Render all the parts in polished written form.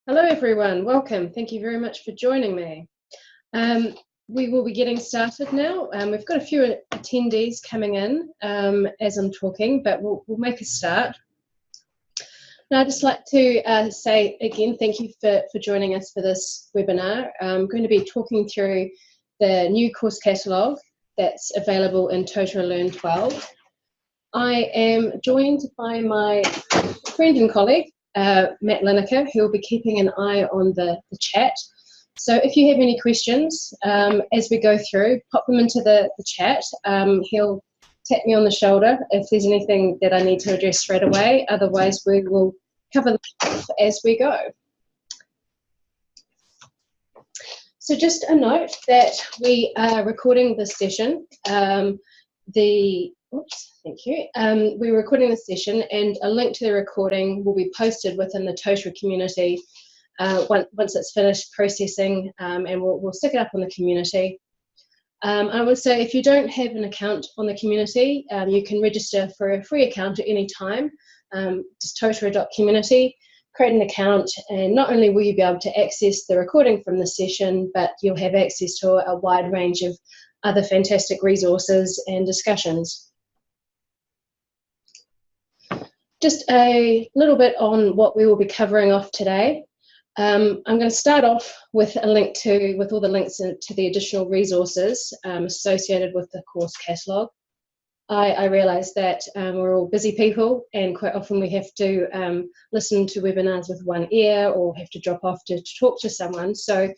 Hello everyone, welcome. Thank you very much for joining me. We will be getting started now. We've got a few attendees coming in as I'm talking, but we'll make a start. Now I'd just like to say again, thank you for joining us for this webinar. I'm going to be talking through the new course catalogue that's available in Totara Learn 12. I am joined by my friend and colleague, Matt Lineker, who will be keeping an eye on the chat. So if you have any questions as we go through, pop them into the chat. He'll tap me on the shoulder if there's anything that I need to address straight away. Otherwise, we will cover them as we go. So just a note that we are recording this session. Thank you. We're recording this session, and a link to the recording will be posted within the Totara community once it's finished processing, and we'll stick it up on the community. I would say if you don't have an account on the community, you can register for a free account at any time. Just totara.community, create an account, and not only will you be able to access the recording from the session, but you'll have access to a wide range of other fantastic resources and discussions. Just a little bit on what we will be covering off today. I'm going to start off with a link with all the links to the additional resources associated with the course catalogue. I realise that we're all busy people, and quite often we have to listen to webinars with one ear or have to drop off to talk to someone. So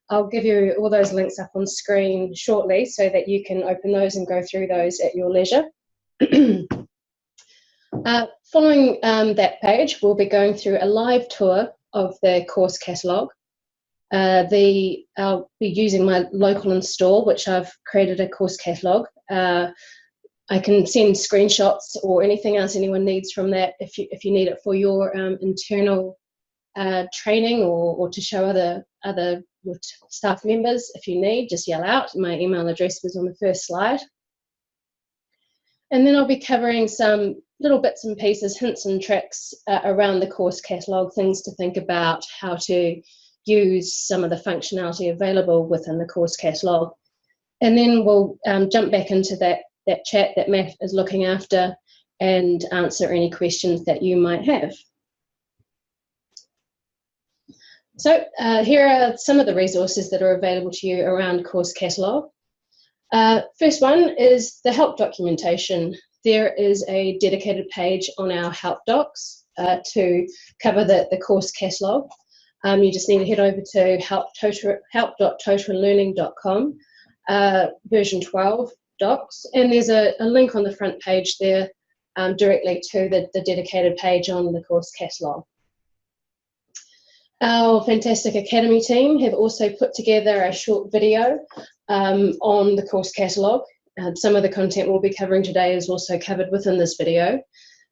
I'll give you all those links up on screen shortly so that you can open those and go through those at your leisure. Following that page, we'll be going through a live tour of the course catalogue. I'll be using my local install, which I've created a course catalogue. I can send screenshots or anything else anyone needs from that if you need it for your internal training or to show other staff members. If you need, just yell out. My email address was on the first slide. And then I'll be covering some little bits and pieces, hints and tricks around the course catalogue, things to think about, how to use some of the functionality available within the course catalogue. And then we'll jump back into that chat that Matt is looking after and answer any questions that you might have. So here are some of the resources that are available to you around course catalogue. First one is the help documentation. There is a dedicated page on our help docs to cover the course catalogue. You just need to head over to help.totaralearning.com, version 12 docs, and there's a link on the front page there directly to the dedicated page on the course catalogue. Our fantastic Academy team have also put together a short video on the course catalogue. Some of the content we'll be covering today is also covered within this video.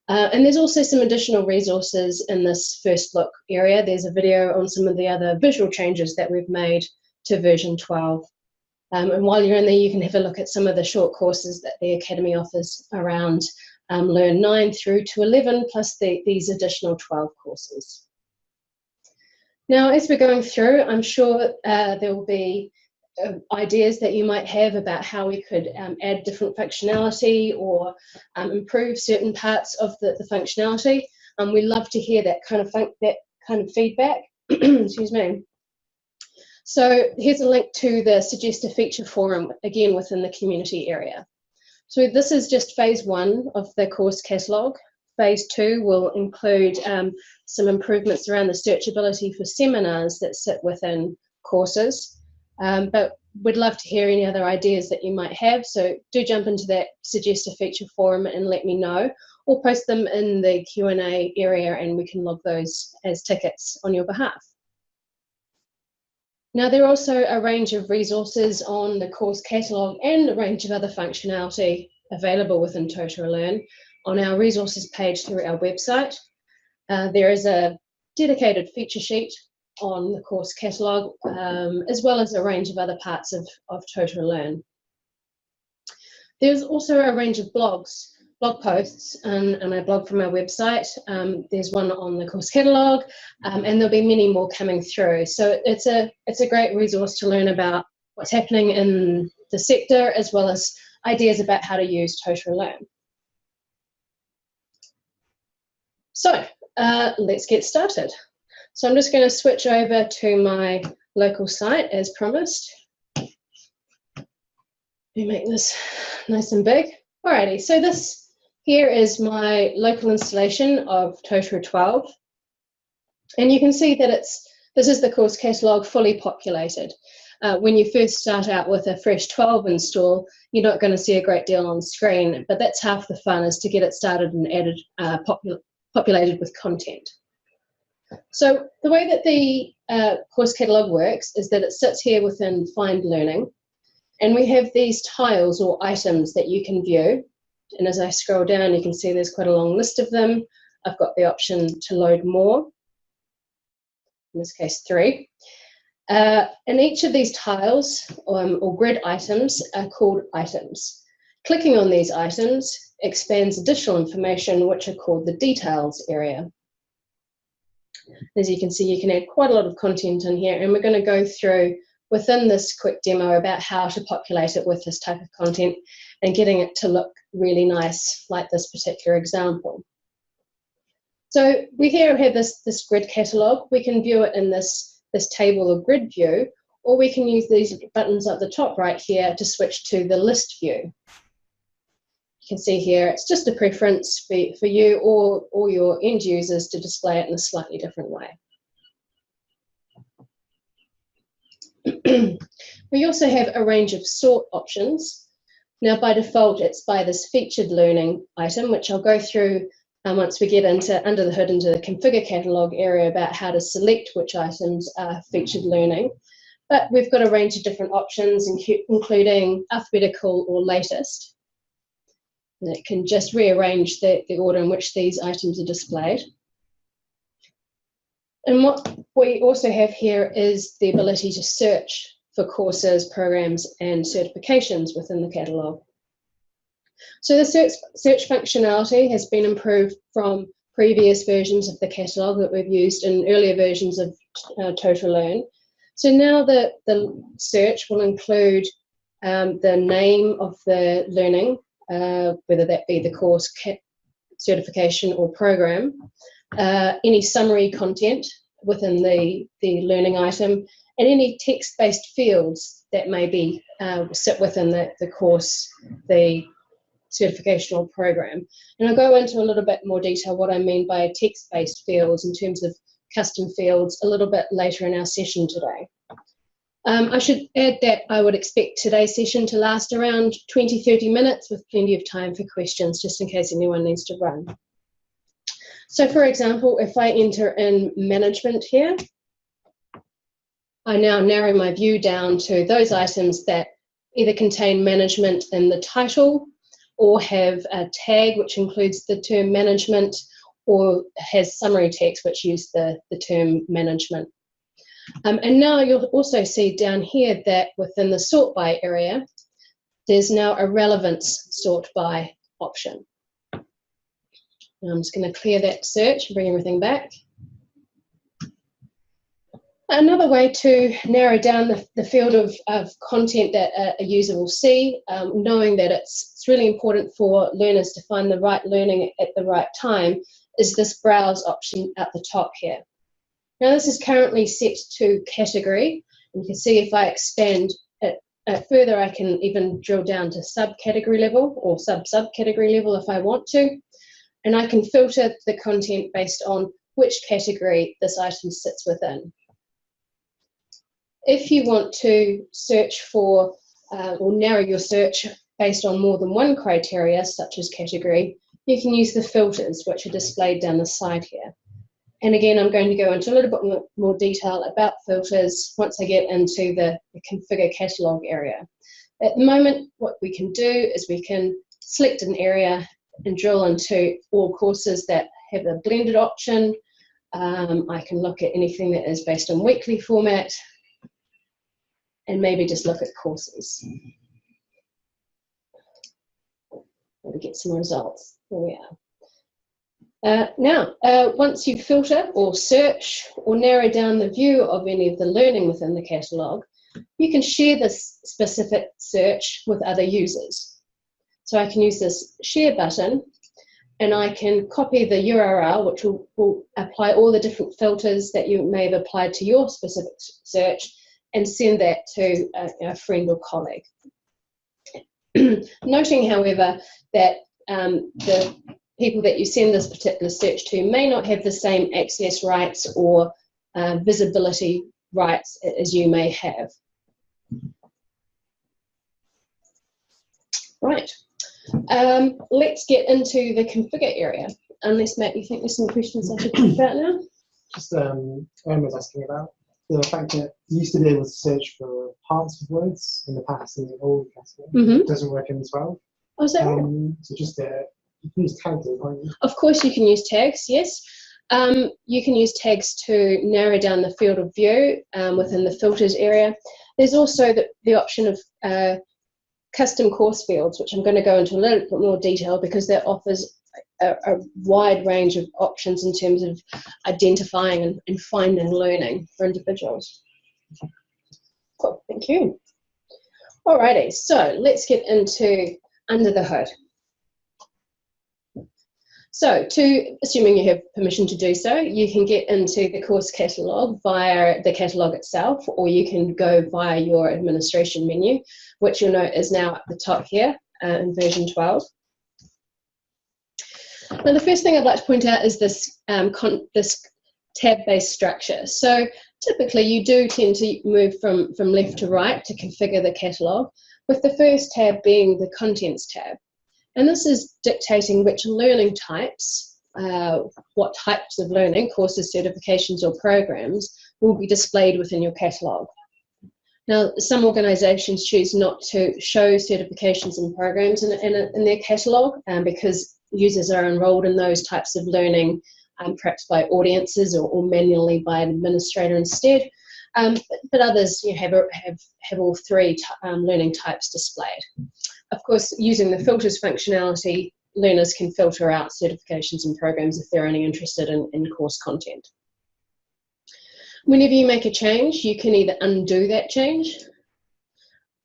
And there's also some additional resources in this first look area. There's a video on some of the other visual changes that we've made to version 12. And while you're in there, you can have a look at some of the short courses that the Academy offers around Learn 9 through to 11, plus these additional 12 courses. Now, as we're going through, I'm sure there will be ideas that you might have about how we could add different functionality or improve certain parts of the functionality. We love to hear that kind of feedback. Excuse me. So here's a link to the Suggest a Feature forum, again within the community area. So this is just phase 1 of the course catalogue. Phase 2 will include some improvements around the searchability for seminars that sit within courses. But we'd love to hear any other ideas that you might have. So do jump into that Suggest a Feature forum and let me know, or post them in the Q&A area and we can log those as tickets on your behalf. Now, there are also a range of resources on the course catalogue and a range of other functionality available within Totara Learn on our resources page through our website. There is a dedicated feature sheet on the course catalogue, as well as a range of other parts of Totara Learn. There's also a range of blogs blog posts, and I blog from our website. There's one on the course catalogue, and there'll be many more coming through. So it's a great resource to learn about what's happening in the sector, as well as ideas about how to use Totara Learn. So let's get started. So I'm just going to switch over to my local site as promised. Let me make this nice and big. Alrighty, so this here is my local installation of Totara 12. And you can see that this is the course catalogue fully populated. When you first start out with a fresh 12 install, you're not going to see a great deal on screen, but that's half the fun, is to get it started and added, populated with content. So the way that the course catalogue works is that it sits here within Find Learning, and we have these tiles or items that you can view. And as I scroll down, you can see there's quite a long list of them. I've got the option to load more, in this case 3. And each of these tiles or grid items are called items. Clicking on these items expands additional information, which are called the details area. As you can see, you can add quite a lot of content in here, and we're going to go through within this quick demo about how to populate it with this type of content and getting it to look really nice, like this particular example. So we here have this grid catalogue. We can view it in this table or grid view, or we can use these buttons at the top right here to switch to the list view. You can see here, it's just a preference for you or your end users to display it in a slightly different way. We also have a range of sort options. Now, by default, it's by this featured learning item, which I'll go through once we get into under the hood into the configure catalogue area about how to select which items are featured learning. But we've got a range of different options, including alphabetical or latest. And it can just rearrange the order in which these items are displayed. And what we also have here is the ability to search for courses, programs, and certifications within the catalogue. So the search functionality has been improved from previous versions of the catalogue that we've used in earlier versions of Totara Learn. So now the search will include the name of the learning, whether that be the course, certification, or program, any summary content within the learning item, and any text-based fields that may be sit within the course, the certification or program. And I'll go into a little bit more detail what I mean by text-based fields in terms of custom fields a little bit later in our session today. I should add that I would expect today's session to last around 20-30 minutes with plenty of time for questions, just in case anyone needs to run. So for example, if I enter in management here, I now narrow my view down to those items that either contain management in the title or have a tag which includes the term management, or has summary text which use the term management. And now you'll also see down here that within the sort by area, there's now a relevance sort by option. Now I'm just going to clear that search and bring everything back. Another way to narrow down the field of content that a user will see, knowing that it's really important for learners to find the right learning at the right time, is this browse option at the top here. Now this is currently set to category, and you can see if I expand it further, I can even drill down to subcategory level or subcategory level if I want to, and I can filter the content based on which category this item sits within. If you want to search for or narrow your search based on more than one criteria, such as category, you can use the filters, which are displayed down the side here. And again, I'm going to go into a little bit more detail about filters once I get into the configure catalogue area. At the moment, what we can do is we can select an area and drill into all courses that have a blended option. I can look at anything that is based on weekly format, and maybe just look at courses. and we get some results. Here we are. Now, once you filter or search or narrow down the view of any of the learning within the catalogue, you can share this specific search with other users. So I can use this share button, and I can copy the URL, which will apply all the different filters that you may have applied to your specific search, and send that to a friend or colleague. Noting, however, that the people that you send this particular search to may not have the same access rights or visibility rights as you may have. Right. Let's get into the configure area. Unless, Matt, you think there's some questions I should talk about now? Just, Erin was asking about the fact that you used to be able to search for parts of words in the past in the old catalog. It doesn't work in the 12. Oh, is that right? So just you can use tags, can't you? Of course you can use tags, yes. You can use tags to narrow down the field of view within the filters area. There's also the option of custom course fields, which I'm going to go into a little bit more detail because that offers a wide range of options in terms of identifying and finding learning for individuals. Cool, thank you. Alrighty, so let's get into under the hood. So, assuming you have permission to do so, you can get into the course catalogue via the catalogue itself, or you can go via your administration menu, which you'll note is now at the top here in version 12. Now, the first thing I'd like to point out is this, this tab-based structure. So, typically, you do tend to move from left to right to configure the catalogue, with the first tab being the Contents tab. And this is dictating which learning types, what types of learning, courses, certifications, or programs will be displayed within your catalogue. Now, some organisations choose not to show certifications and programs in their catalogue because users are enrolled in those types of learning, perhaps by audiences or manually by an administrator instead. But others have all three learning types displayed. Of course, using the filters functionality, learners can filter out certifications and programs if they're only interested in course content. Whenever you make a change, you can either undo that change,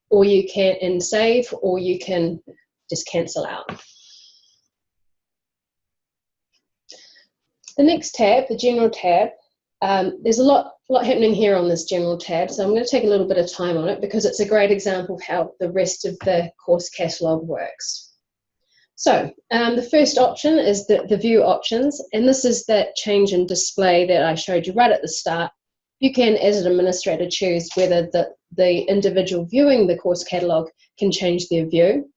or you can save, or you can just cancel out. The next tab, the General tab, there's a lot happening here on this General tab, so I'm going to take a little bit of time on it because it's a great example of how the rest of the course catalogue works. So the first option is the View options, and this is that change in display that I showed you right at the start. You can, as an administrator, choose whether the individual viewing the course catalogue can change their view.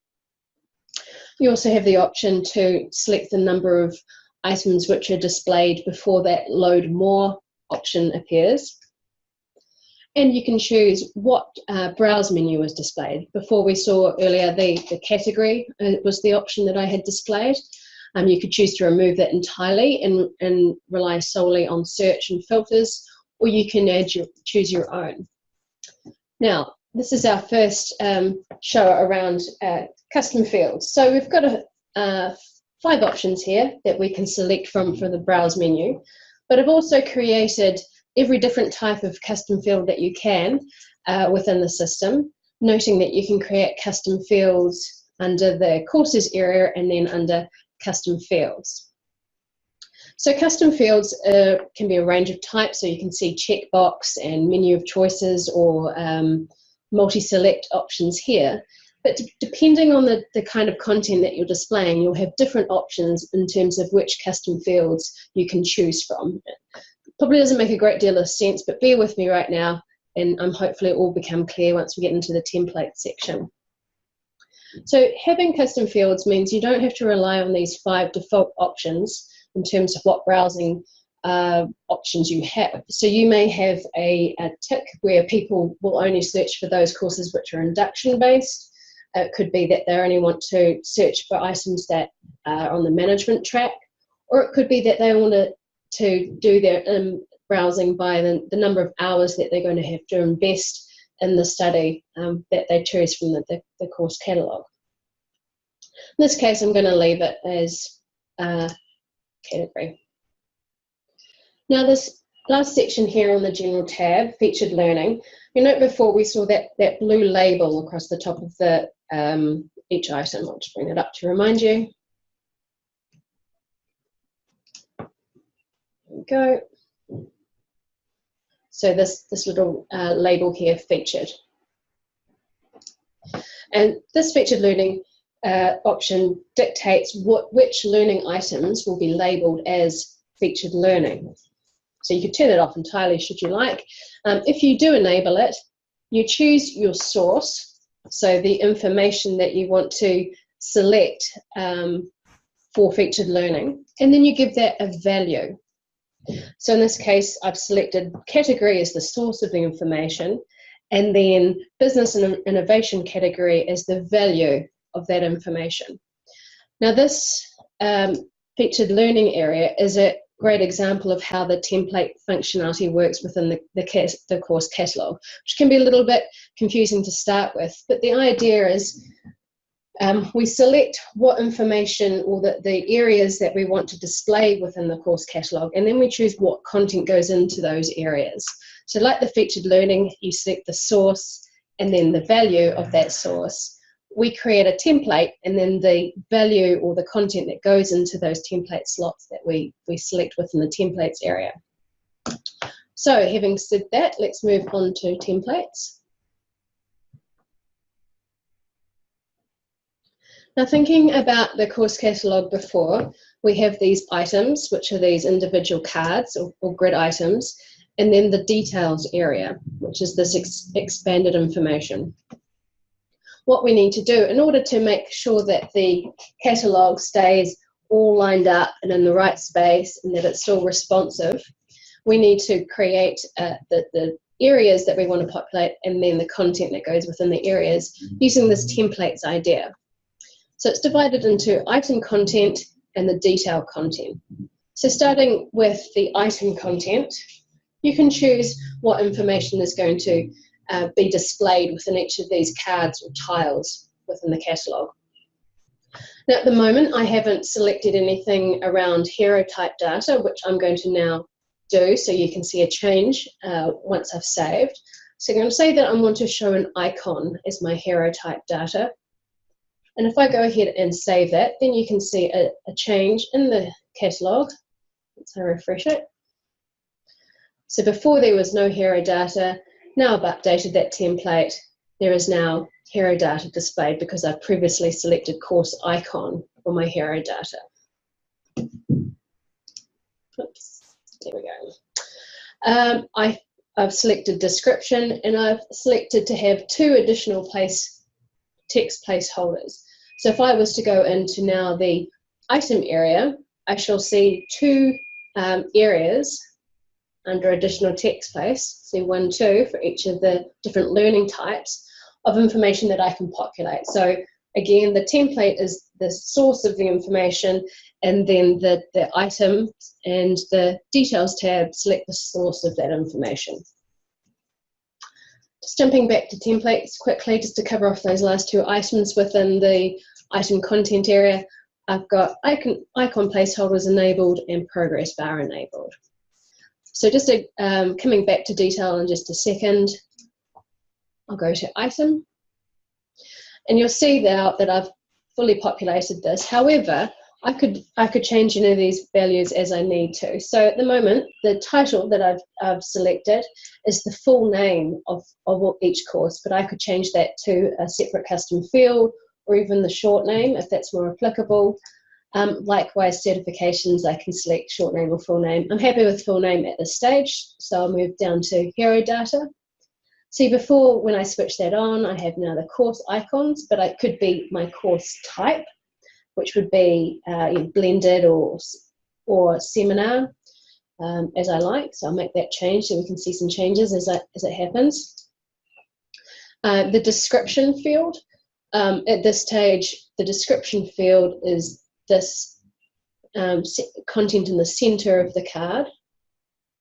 You also have the option to select the number of items which are displayed before that Load More option appears. And you can choose what browse menu is displayed. Before we saw earlier the category was the option that I had displayed. You could choose to remove that entirely and rely solely on search and filters, or you can choose your own. Now, this is our first show around custom fields. So we've got 5 options here that we can select from the browse menu, but I've also created every different type of custom field that you can within the system, noting that you can create custom fields under the courses area and then under custom fields. So custom fields can be a range of types, so you can see checkbox and menu of choices or multi-select options here. But depending on the kind of content that you're displaying, you'll have different options in terms of which custom fields you can choose from. Probably doesn't make a great deal of sense, but bear with me right now, and hopefully it will become clear once we get into the template section. So having custom fields means you don't have to rely on these 5 default options in terms of what browsing options you have. So you may have a tick where people will only search for those courses which are induction based. It could be that they only want to search for items that are on the management track, or it could be that they want to do their browsing by the number of hours that they're going to have to invest in the study that they choose from the course catalogue. In this case, I'm going to leave it as category. Now this last section here on the general tab, featured learning, you note before we saw that blue label across the top of the each item. I'll just bring it up to remind you. There we go. So this little label here, featured. And this featured learning option dictates which learning items will be labelled as featured learning. So you could turn it off entirely should you like. If you do enable it, you choose your source, so the information that you want to select for featured learning, and then you give that a value. So in this case, I've selected category as the source of the information, and then business and innovation category as the value of that information. Now this featured learning area is a great example of how the template functionality works within the course catalogue, which can be a little bit confusing to start with, but the idea is we select what information or the areas that we want to display within the course catalogue, and then we choose what content goes into those areas. So like the featured learning, you select the source and then the value of that source. We create a template, and then the value or the content that goes into those template slots that we select within the templates area. So having said that, let's move on to templates. Now thinking about the course catalogue before, we have these items, which are these individual cards or grid items, and then the details area, which is this expanded information. What we need to do in order to make sure that the catalogue stays all lined up and in the right space and that it's still responsive, we need to create the areas that we want to populate and then the content that goes within the areas using this templates idea. So it's divided into item content and the detail content. So starting with the item content, you can choose what information is going to be displayed within each of these cards or tiles within the catalogue. Now at the moment I haven't selected anything around hero type data, which I'm going to now do so you can see a change once I've saved. So I'm going to say that I want to show an icon as my hero type data. And if I go ahead and save that, then you can see a change in the catalogue. Let's refresh it. So before there was no hero data. Now I've updated that template. There is now hero data displayed because I've previously selected course icon for my hero data. Oops, there we go. I've selected description, and I've selected to have 2 additional text placeholders. So if I was to go into now the item area, I shall see 2 areas under additional text place, so 1, 2 for each of the different learning types of information that I can populate. So again, the template is the source of the information, and then the items and the details tab select the source of that information. Just jumping back to templates quickly, just to cover off those last 2 items within the item content area, I've got icon placeholders enabled and progress bar enabled. So just coming back to detail in just a second, I'll go to item, and you'll see now that I've fully populated this. However, I could change any of these values as I need to. So at the moment, the title that I've selected is the full name of each course, but I could change that to a separate custom field or even the short name if that's more applicable. Likewise, certifications, I can select short name or full name. I'm happy with full name at this stage, so I'll move down to hero data. See, before when I switch that on, I have now the course icons, but it could be my course type, which would be blended or seminar, as I like. So I'll make that change so we can see some changes as it happens. The description field, at this stage, the description field is this content in the center of the card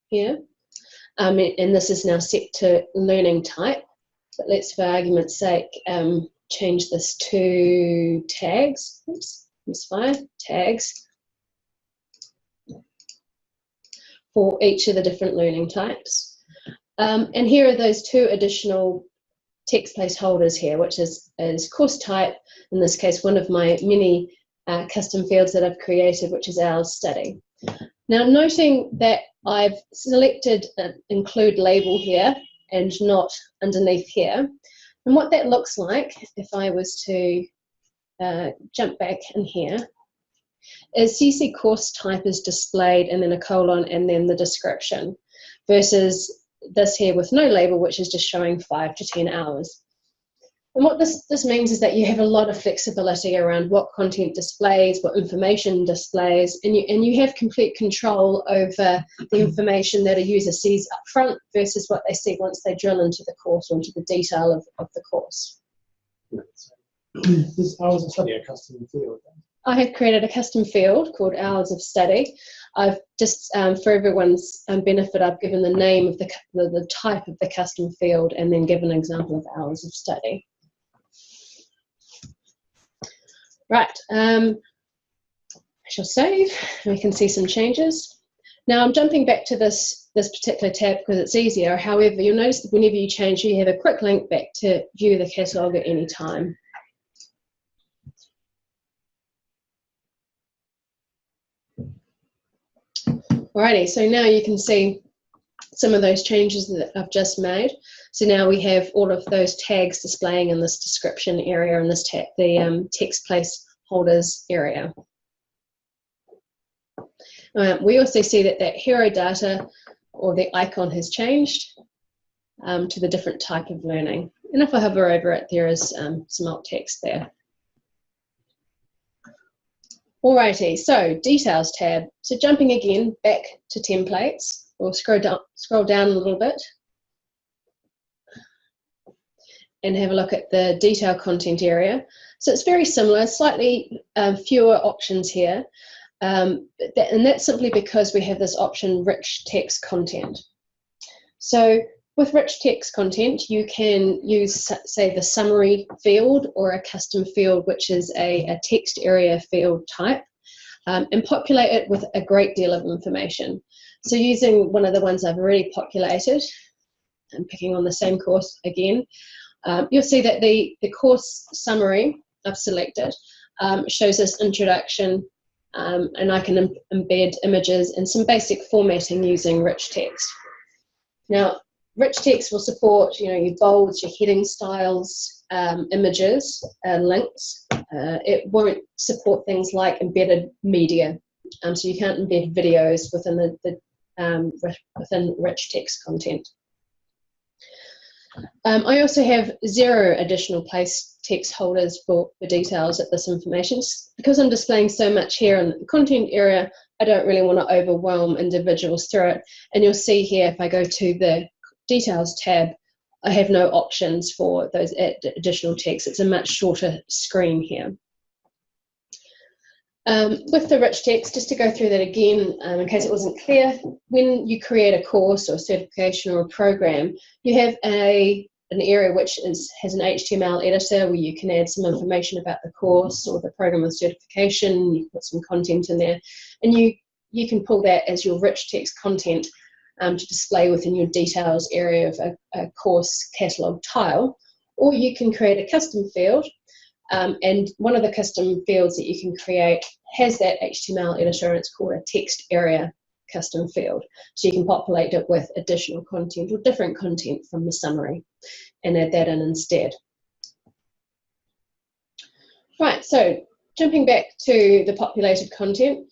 here. And this is now set to learning type, but let's, for argument's sake, change this to tags. Oops, misfire, tags for each of the different learning types. And here are those two additional text placeholders here, which is course type, in this case, one of my many custom fields that I've created, which is hours study. Now, noting that I've selected include label here and not underneath here, and what that looks like, if I was to jump back in here, is you see course type is displayed and then a colon and then the description, versus this here with no label, which is just showing 5 to 10 hours. And what this means is that you have a lot of flexibility around what content displays, what information displays, and you have complete control over the information that a user sees up front versus what they see once they drill into the course or into the detail of the course. Is hours of study a custom field then? I have created a custom field called Hours of Study. I've just, for everyone's benefit, I've given the name of the type of the custom field and then given an example of Hours of Study. Right, I shall save. We can see some changes. Now I'm jumping back to this particular tab because it's easier. However, you'll notice that whenever you change, you have a quick link back to view the catalogue at any time. Alrighty, so now you can see some of those changes that I've just made. So now we have all of those tags displaying in this description area and this the text placeholders area. We also see that hero data or the icon has changed to the different type of learning. And if I hover over it, there is some alt text there. Alrighty, so details tab. So jumping again back to templates, we'll scroll down a little bit and have a look at the detail content area. So it's very similar, slightly fewer options here, and that's simply because we have this option rich text content. So with rich text content, you can use, say, the summary field or a custom field, which is a text area field type, and populate it with a great deal of information. So using one of the ones I've already populated, and picking on the same course again, you'll see that the course summary I've selected shows this introduction, and I can embed images and some basic formatting using rich text. Now, rich text will support, your bolds, your heading styles, images, links. It won't support things like embedded media, so you can't embed videos within within rich text content. I also have 0 additional place text holders for details at this information. Because I'm displaying so much here in the content area, I don't really want to overwhelm individuals through it. And you'll see here, if I go to the details tab, I have no options for those additional text. It's a much shorter screen here. With the rich text, just to go through that again, in case it wasn't clear, when you create a course or a certification or a program, you have an area which has an HTML editor where you can add some information about the course or the program or certification. You put some content in there, and you can pull that as your rich text content to display within your details area of a course catalogue tile, or you can create a custom field. And one of the custom fields that you can create has that HTML editor, and it's called a text area custom field. So you can populate it with additional content or different content from the summary and add that in instead. Right, so jumping back to the populated content,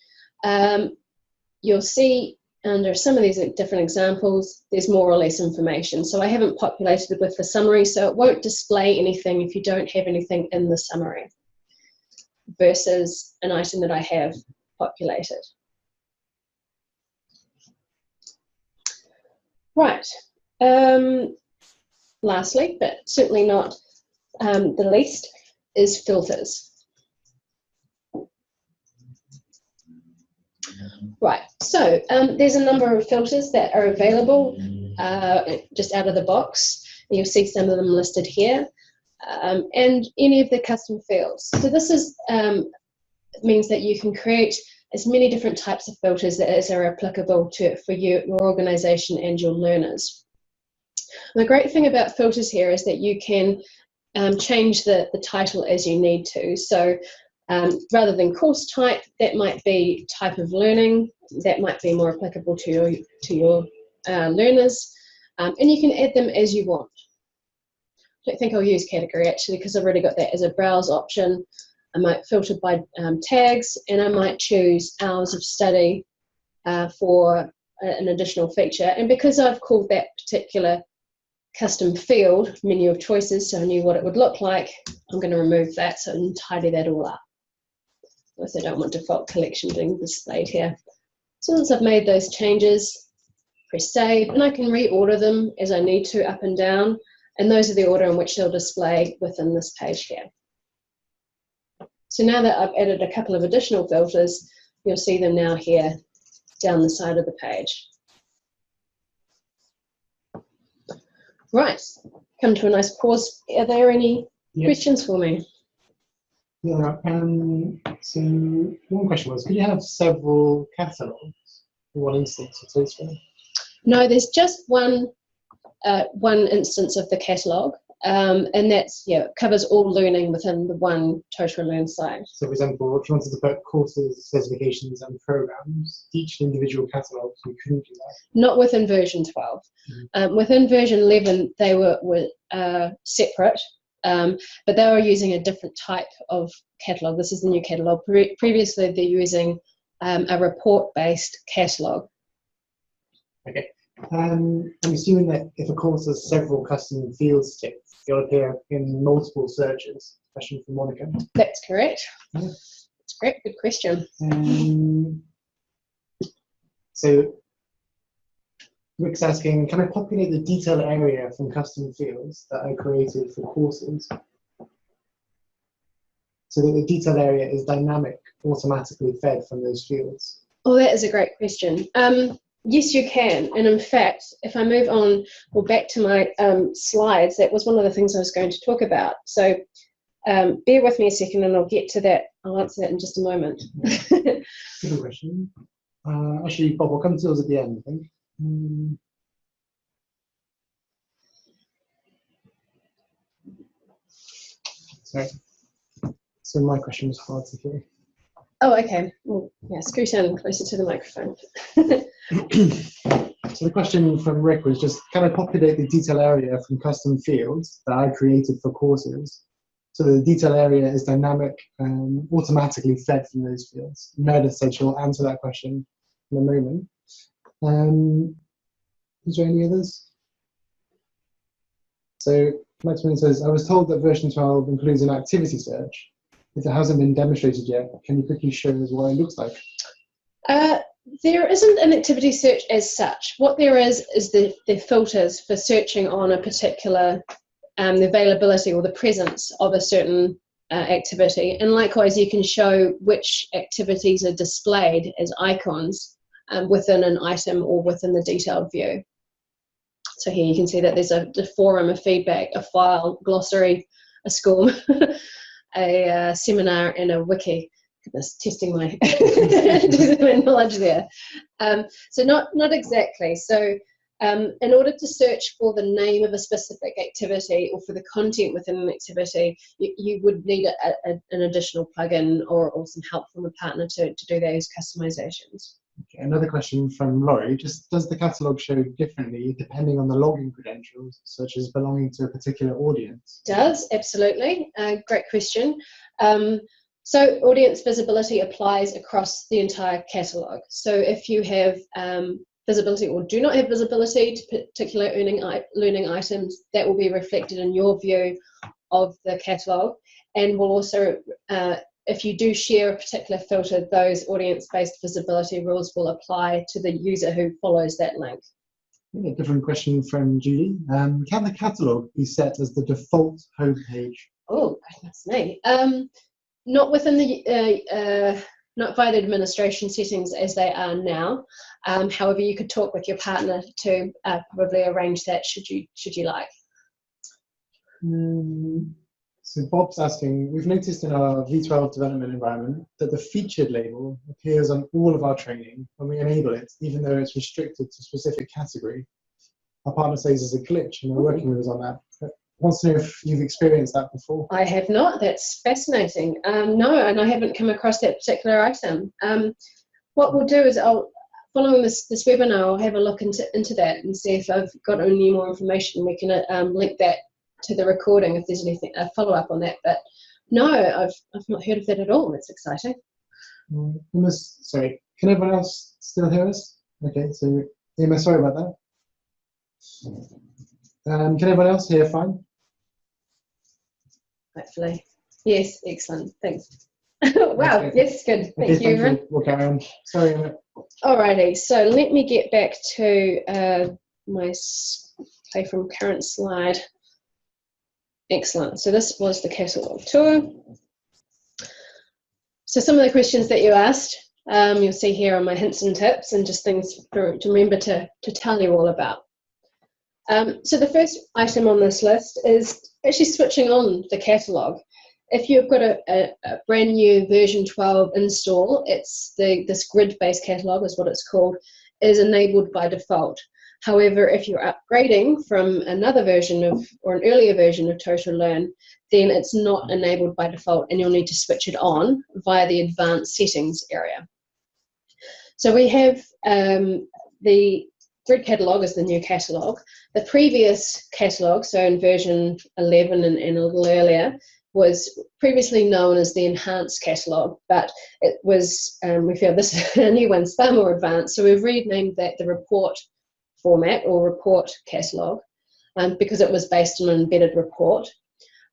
you'll see under some of these different examples, there's more or less information. So I haven't populated it with the summary, so it won't display anything if you don't have anything in the summary, versus an item that I have populated. Right, lastly, but certainly not the least, is filters. Right, so there's a number of filters that are available just out of the box. You'll see some of them listed here. and any of the custom fields. So this is means that you can create as many different types of filters as are applicable for your organisation and your learners. And the great thing about filters here is that you can change the title as you need to. So rather than course type, that might be type of learning, that might be more applicable to your learners, and you can add them as you want. I don't think I'll use category actually because I've already got that as a browse option. I might filter by tags, and I might choose hours of study for an additional feature. And because I've called that particular custom field menu of choices, so I knew what it would look like, I'm going to remove that and tidy that all up. Also, I don't want default collection being displayed here. So once I've made those changes, press save, and I can reorder them as I need to up and down, and those are the order in which they'll display within this page here. So now that I've added a couple of additional filters, you'll see them now here down the side of the page. Right, come to a nice pause. Are there any questions for me? Yeah, so one question was, could you have several catalogues in one instance of Totara? No, there's just one instance of the catalogue, and that's, covers all learning within the one Totara Learn site. So for example, if you wanted to put courses, certifications and programs, each individual catalogue, you couldn't do that? Not within version 12. Within version 11, they were separate, but they were using a different type of catalogue. This is the new catalogue. Previously, they're using a report-based catalogue. Okay. I'm assuming that if a course has several custom fields ticked, it'll appear in multiple searches. Question from Monica. That's correct. Yeah. That's great. Good question. So Rick's asking, can I populate the detail area from custom fields that I created for courses so that the detail area is dynamic, automatically fed from those fields? Oh, that is a great question. Yes, you can. And in fact, if I move on or back to my slides, that was one of the things I was going to talk about. So bear with me a second and I'll get to that. I'll answer that in just a moment. Good question. Actually, Bob, we'll come to those at the end, I think. Sorry. So my question was hard to hear. Oh, okay. Well, yeah, scoot down closer to the microphone. So the question from Rick was just, can I populate the detail area from custom fields that I created for courses so the detail area is dynamic and automatically fed from those fields? Meredith said she'll answer that question in a moment. Is there any others? So Max says, I was told that version 12 includes an activity search. If it hasn't been demonstrated yet, can you quickly show us what it looks like? There isn't an activity search as such. What there is the filters for searching on a particular, the availability or the presence of a certain activity. And likewise, you can show which activities are displayed as icons within an item or within the detailed view. So here you can see that there's a forum, a feedback, a file, glossary, a score, a seminar, and a wiki. Goodness, testing my knowledge there. So not exactly. So in order to search for the name of a specific activity or for the content within an activity, you would need an additional plugin or some help from a partner to do those customizations. Okay, another question from Laurie. Just does the catalogue show differently depending on the login credentials, such as belonging to a particular audience? It does, absolutely. Great question. So audience visibility applies across the entire catalogue. So if you have visibility or do not have visibility to particular learning items, that will be reflected in your view of the catalogue, and will also if you do share a particular filter, those audience-based visibility rules will apply to the user who follows that link. A different question from Julie. Can the catalogue be set as the default homepage? Oh, goodness me. Not within the, not via the administration settings as they are now. However, you could talk with your partner to probably arrange that should you like. So Bob's asking, we've noticed in our V12 development environment that the featured label appears on all of our training when we enable it, even though it's restricted to a specific category. Our partner says there's a glitch and they're working with us on that. But wants to know if you've experienced that before. I have not. That's fascinating. No, and I haven't come across that particular item. What we'll do is following this webinar, I'll have a look into that and see if I've got any more information. We can link that to the recording if there's anything, a follow-up on that. But no, I've not heard of that at all. That's exciting. Sorry, can everyone else still hear us? Okay, so Emma, sorry about that. Can everyone else hear fine? Hopefully. Yes, excellent. Thanks. Wow, okay. Yes, good. Thank you, everyone. We'll carry on. Sorry, Emma. Alrighty, so let me get back to my play from current slide. Excellent. So this was the catalogue tour. So some of the questions that you asked, you'll see here on my hints and tips and just things to remember to tell you all about. So the first item on this list is actually switching on the catalogue. If you've got a brand new version 12 install, this grid-based catalogue is what it's called, is enabled by default. However, if you're upgrading from another version or an earlier version of Totara Learn, then it's not enabled by default and you'll need to switch it on via the advanced settings area. So we have the grid catalogue is the new catalogue. The previous catalogue, so in version 11 and a little earlier, was previously known as the enhanced catalogue, but it was, we feel this new one's far more advanced, so we've renamed that the report format or report catalogue because it was based on an embedded report.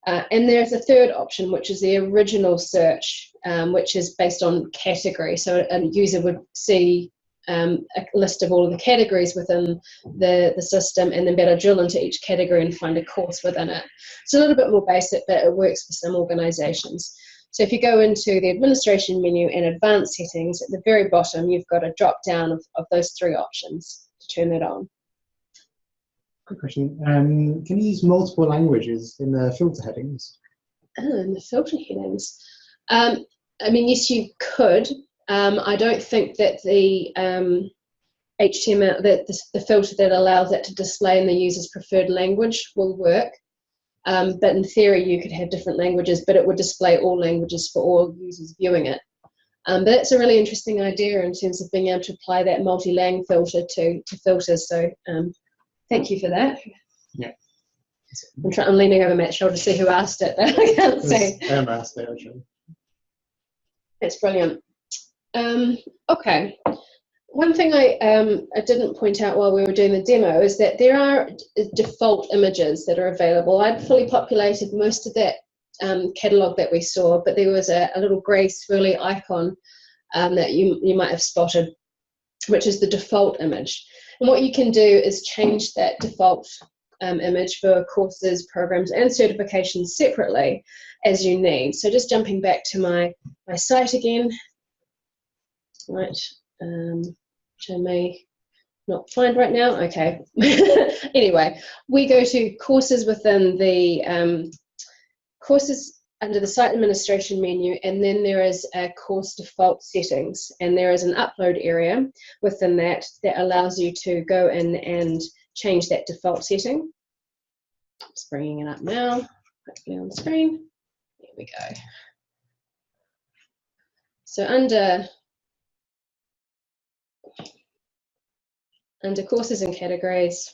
And there's a third option, which is the original search, which is based on category. So a user would see a list of all of the categories within the system and then better drill into each category and find a course within it. It's a little bit more basic, but it works for some organizations. So if you go into the administration menu and advanced settings, at the very bottom, you've got a drop down of those three options to turn that on. Good question. Can you use multiple languages in the filter headings? Oh, in the filter headings. I mean, yes, you could. I don't think that the HTML, the filter that allows that to display in the user's preferred language will work. But in theory, you could have different languages, but it would display all languages for all users viewing it. But that's a really interesting idea in terms of being able to apply that multi-lang filter to filters. So thank you for that. Yeah. I'm leaning over Matt's shoulder to see who asked it. I can't see. Emma asked it, actually. That's brilliant. Okay. One thing I didn't point out while we were doing the demo is that there are default images that are available. I'd fully populated most of that catalogue that we saw, but there was a little grey swirly icon that you might have spotted, which is the default image. And what you can do is change that default image for courses, programs, and certifications separately as you need. So just jumping back to my site again, right, which I may not find right now. Okay. Anyway, we go to courses within the courses under the site administration menu, and then there is a course default settings, and there is an upload area within that allows you to go in and change that default setting. Just bringing it up now, hopefully on screen. There we go. So under courses and categories,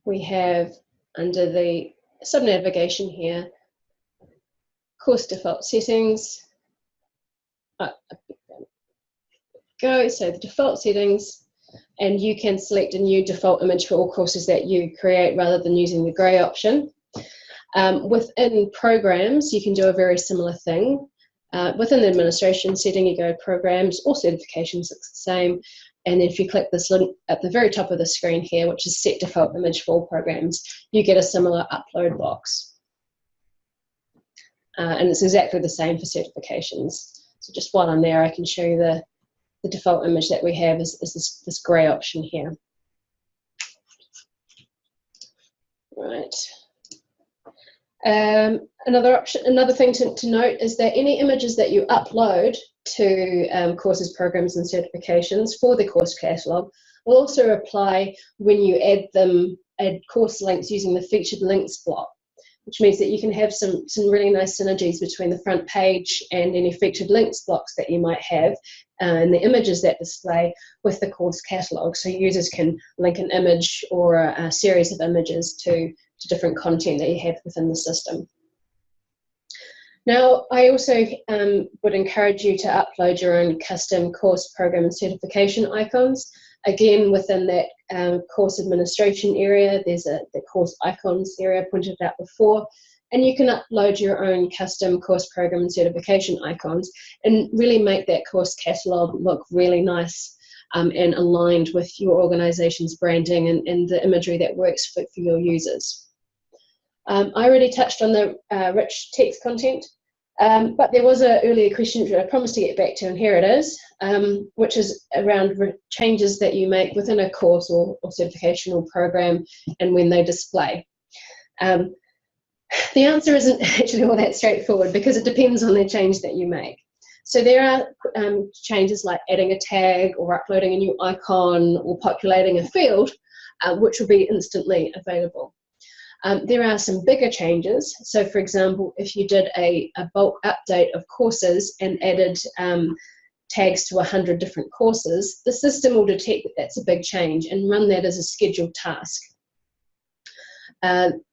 we have under the sub-navigation here, course default settings. Go, so the default settings, and you can select a new default image for all courses that you create rather than using the grey option. Within programs, you can do a very similar thing. Within the administration setting, you go programs or certifications, it's the same. And if you click this link at the very top of the screen here, which is set default image for all programs, you get a similar upload box. And it's exactly the same for certifications. So just while I'm there, I can show you the default image that we have is this grey option here. Right. Another thing to note is that any images that you upload to courses, programs, and certifications for the course catalogue will also apply when you add course links using the featured links block, which means that you can have some really nice synergies between the front page and any featured links blocks that you might have and the images that display with the course catalogue. So users can link an image or a series of images to different content that you have within the system. Now, I also would encourage you to upload your own custom course, program, and certification icons. Again, within that course administration area, there's the course icons area pointed out before, and you can upload your own custom course, program, and certification icons and really make that course catalogue look really nice and aligned with your organization's branding and the imagery that works for your users. I already touched on the rich text content, but there was an earlier question which I promised to get back to, and here it is, which is around changes that you make within a course or certification or program and when they display. The answer isn't actually all that straightforward because it depends on the change that you make. So there are changes like adding a tag or uploading a new icon or populating a field, which will be instantly available. There are some bigger changes. So for example, if you did a bulk update of courses and added tags to 100 different courses, the system will detect that that's a big change and run that as a scheduled task.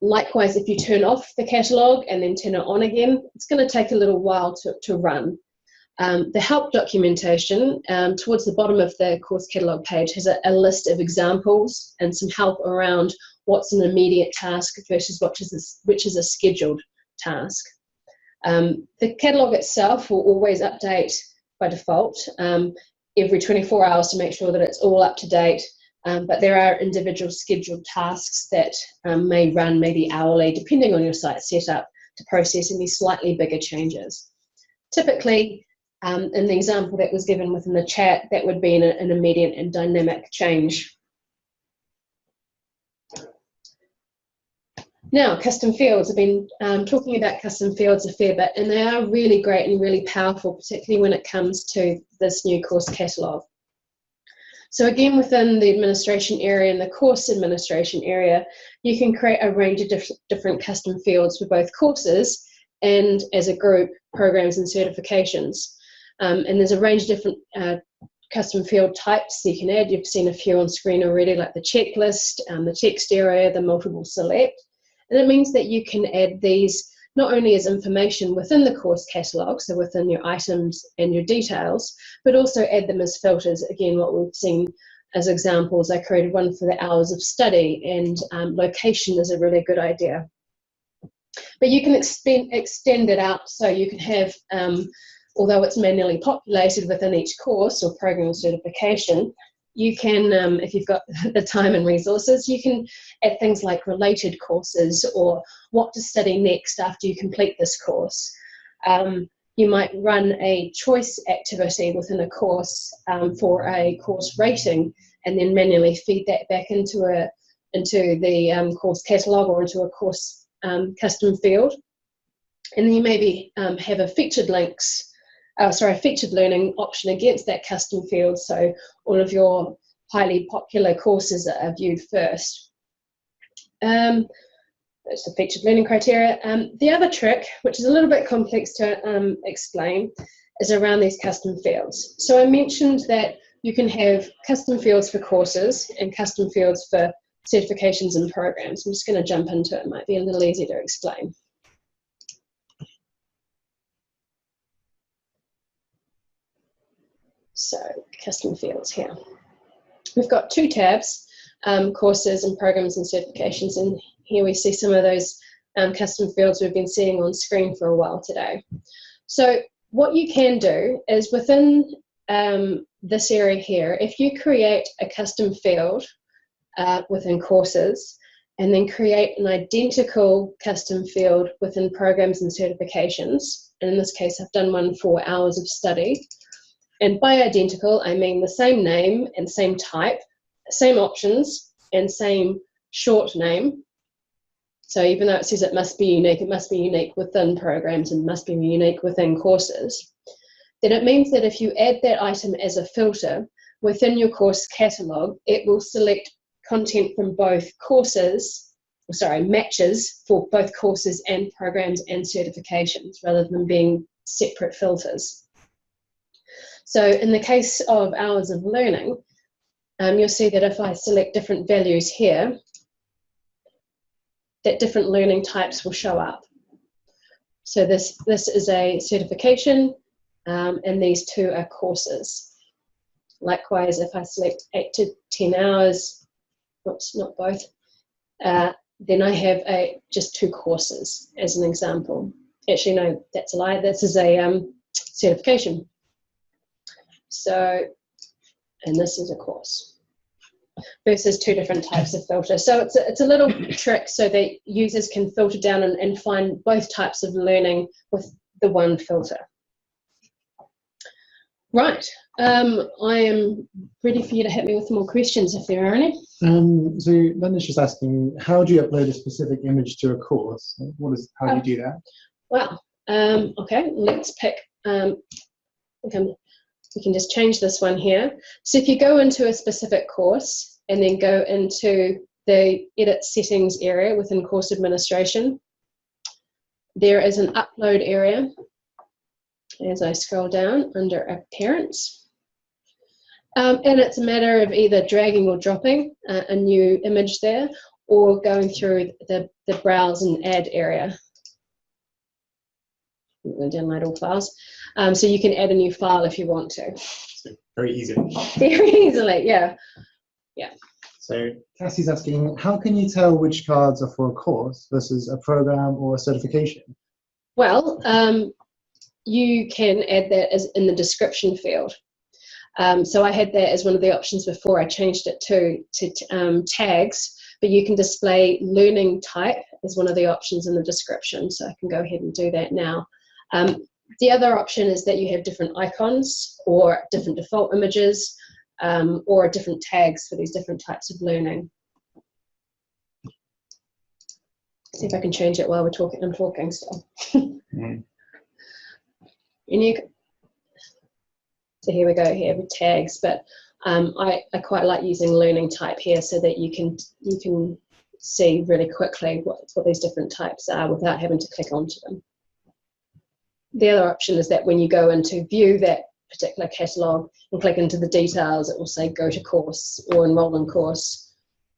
Likewise, if you turn off the catalogue and then turn it on again, it's going to take a little while to run. The help documentation towards the bottom of the course catalogue page has a list of examples and some help around what's an immediate task versus which is a scheduled task. The catalogue itself will always update by default every 24 hours to make sure that it's all up to date, but there are individual scheduled tasks that may run maybe hourly depending on your site setup to process any slightly bigger changes. Typically, in the example that was given within the chat, that would be an immediate and dynamic change. Now, custom fields. I've been talking about custom fields a fair bit, and they are really great and really powerful, particularly when it comes to this new course catalogue. So again, within the administration area and the course administration area, you can create a range of different custom fields for both courses and, as a group, programs and certifications. And there's a range of different custom field types you can add. You've seen a few on screen already, like the checklist, the text area, the multiple select. And it means that you can add these not only as information within the course catalogue, so within your items and your details, but also add them as filters. Again, what we've seen as examples, I created one for the hours of study, and location is a really good idea. But you can extend it out, so you can have, although it's manually populated within each course or program or certification, you can, if you've got the time and resources, you can add things like related courses or what to study next after you complete this course. You might run a choice activity within a course for a course rating and then manually feed that back into the course catalogue or into a course custom field. And then you maybe have a featured learning option against that custom field, so all of your highly popular courses are viewed first. That's the featured learning criteria. The other trick, which is a little bit complex to explain, is around these custom fields. So I mentioned that you can have custom fields for courses and custom fields for certifications and programs. I'm just going to jump into it. It might be a little easier to explain. So, custom fields here. We've got two tabs, courses and programs and certifications, and here we see some of those custom fields we've been seeing on screen for a while today. So what you can do is within this area here, if you create a custom field within courses and then create an identical custom field within programs and certifications, and in this case I've done one for hours of study, and by identical, I mean the same name and same type, same options and same short name. So even though it says it must be unique within programs and must be unique within courses, then it means that if you add that item as a filter within your course catalogue, it will select content from both matches for both courses and programs and certifications rather than being separate filters. So in the case of hours of learning, you'll see that if I select different values here, that different learning types will show up. So this is a certification, and these two are courses. Likewise, if I select 8 to 10 hours, oops, not both, then I have just 2 courses as an example. Actually, no, that's a lie. This is a certification. So, and this is a course. Versus 2 different types of filter. So it's a little trick so that users can filter down and find both types of learning with the one filter. Right, I am ready for you to hit me with more questions if there are any. So Linda's just asking, how do you upload a specific image to a course? How do you do that? Well, okay, let's pick, we can just change this one here. So if you go into a specific course and then go into the edit settings area within course administration, there is an upload area as I scroll down under appearance. And it's a matter of either dragging or dropping a new image there or going through the browse and add area. I'm going to download all files. So you can add a new file if you want to. Very easily. Very easily, yeah. Yeah. So Cassie's asking, how can you tell which cards are for a course versus a program or a certification? Well, you can add that as in the description field. So I had that as one of the options before. I changed it to tags, but you can display learning type as one of the options in the description. So I can go ahead and do that now. The other option is that you have different icons or different default images or different tags for these different types of learning. See if I can change it while I'm talking still. So here we go here with tags, but I quite like using learning type here so that you can see really quickly what these different types are without having to click onto them. The other option is that when you go into view that particular catalogue and click into the details, it will say go to course or enroll in course.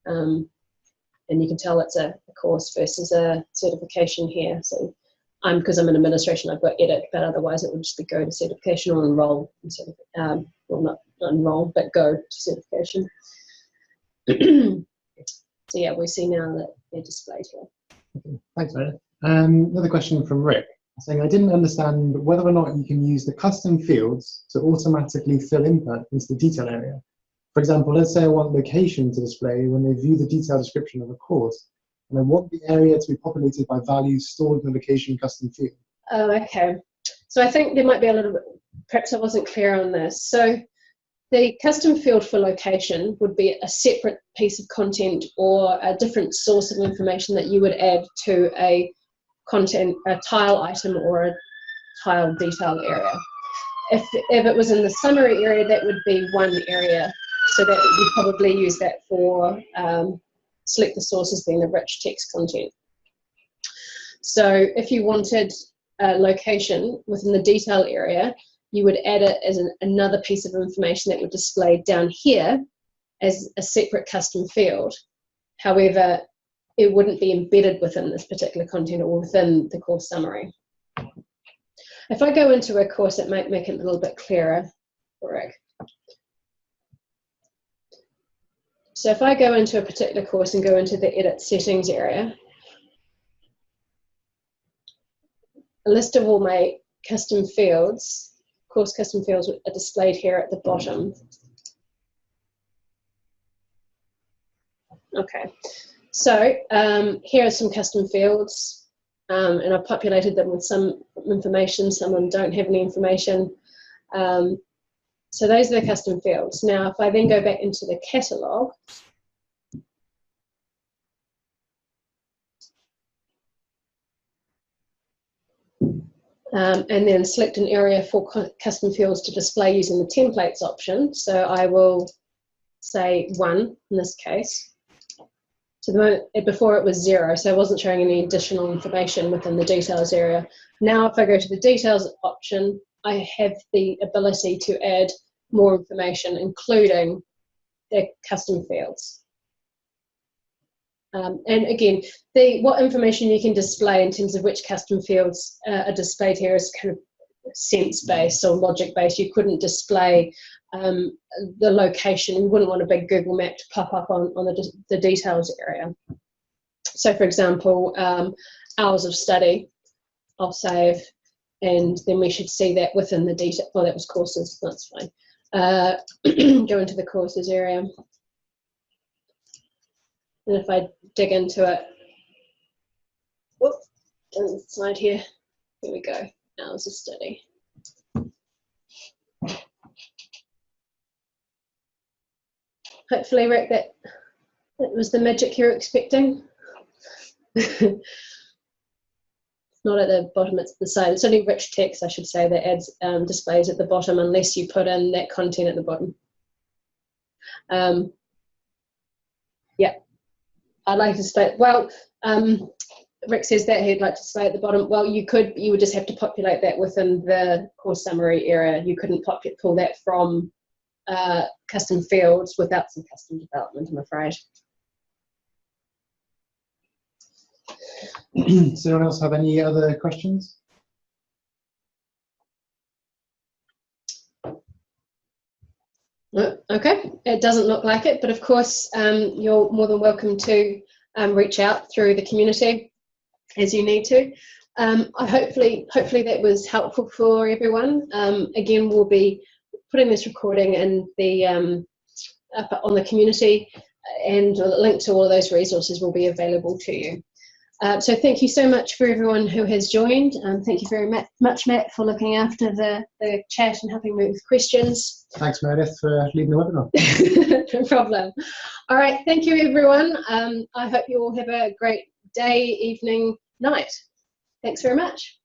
And you can tell it's a course versus a certification here. So because I'm in administration, I've got edit, but otherwise it would just be go to certification or enroll. Well, not enroll, but go to certification. So yeah, we see now that they're displayed here. Okay, thanks, Meredith. Another question from Rick, saying, I didn't understand whether or not you can use the custom fields to automatically fill input into the detail area. For example, let's say I want location to display when they view the detailed description of a course, and I want the area to be populated by values stored in the location custom field. Oh, okay. So I think there might be a little bit, perhaps I wasn't clear on this. So the custom field for location would be a separate piece of content or a different source of information that you would add to a tile item or a tile detail area. If it was in the summary area, that would be one area. So that you'd probably use that for select the sources being the rich text content. So if you wanted a location within the detail area, you would add it as another piece of information that would display down here as a separate custom field. However, it wouldn't be embedded within this particular content or within the course summary. If I go into a course, it might make it a little bit clearer for Rick. So if I go into a particular course and go into the edit settings area, a list of all my custom fields, course custom fields are displayed here at the bottom. Okay, so here are some custom fields, and I've populated them with some information, some of them don't have any information. So those are the custom fields. Now, if I then go back into the catalogue, and then select an area for custom fields to display using the templates option. So I will say 1 in this case. So the moment, before it was 0, so I wasn't showing any additional information within the details area. Now if I go to the details option, I have the ability to add more information, including the custom fields. And again, what information you can display in terms of which custom fields are displayed here is kind of sense-based or logic-based. You couldn't display the location. You wouldn't want a big Google map to pop up on the details area. So for example, hours of study, I'll save, and then we should see that within the detail. Oh, that was courses, that's fine. Go into the courses area. And if I dig into it, whoop, down the slide here, here we go, hours of study. Hopefully, Rick, that was the magic you're expecting. It's not at the bottom, it's the side. It's only rich text, I should say, that adds displays at the bottom unless you put in that content at the bottom. Yeah. I'd like to display, well, Rick says that he'd like to display at the bottom. Well, you would just have to populate that within the course summary area. You couldn't pull that from custom fields without some custom development, I'm afraid. Does anyone else have any other questions? Okay, it doesn't look like it, but of course you're more than welcome to reach out through the community as you need to. Hopefully that was helpful for everyone. Again, we'll be putting this recording in the up on the community, and a link to all of those resources will be available to you. So thank you so much for everyone who has joined. Thank you very much, Matt, for looking after the chat and helping me with questions. Thanks, Meredith, for leading the webinar. No problem. All right, thank you, everyone. I hope you all have a great day, evening, night. Thanks very much.